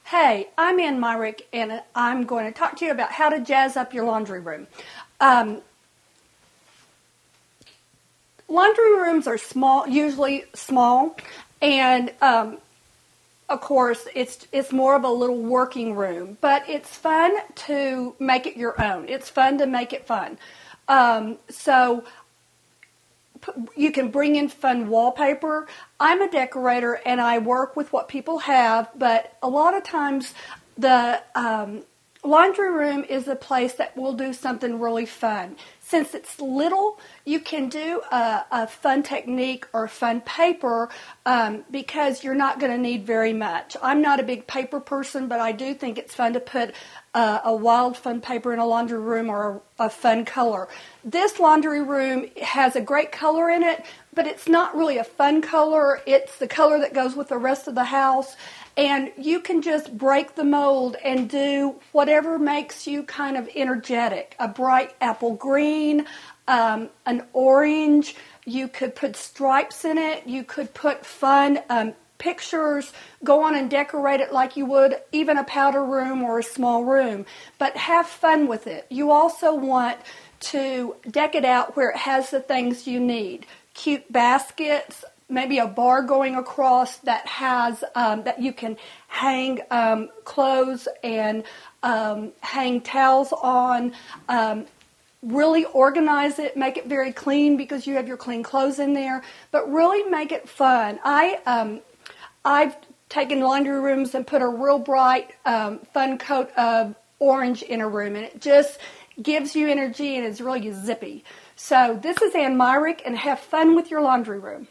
Hey, I'm Ann Myrick, and I'm going to talk to you about how to jazz up your laundry room. Laundry rooms are small, usually small, and of course, it's more of a little working room, but it's fun to make it your own. It's fun to make it fun. So you can bring in fun wallpaper. I'm a decorator and I work with what people have, but a lot of times the laundry room is a place that will do something really fun. Since it's little, you can do a fun technique or fun paper because you're not going to need very much. I'm not a big paper person, but I do think it's fun to put a wild fun paper in a laundry room or a fun color. This laundry room has a great color in it, but it's not really a fun color. It's the color that goes with the rest of the house. And you can just break the mold and do whatever makes you kind of energetic. A bright apple green, an orange. You could put stripes in it. You could put fun pictures. Go on and decorate it like you would even a powder room or a small room. But have fun with it. You also want to deck it out where it has the things you need. Cute baskets, maybe a bar going across that has that you can hang clothes and hang towels on. Really organize it, make it very clean because you have your clean clothes in there, but really make it fun. I've taken laundry rooms and put a real bright, fun coat of orange in a room, and it just gives you energy and is really zippy. So this is Ann Myrick, and have fun with your laundry room.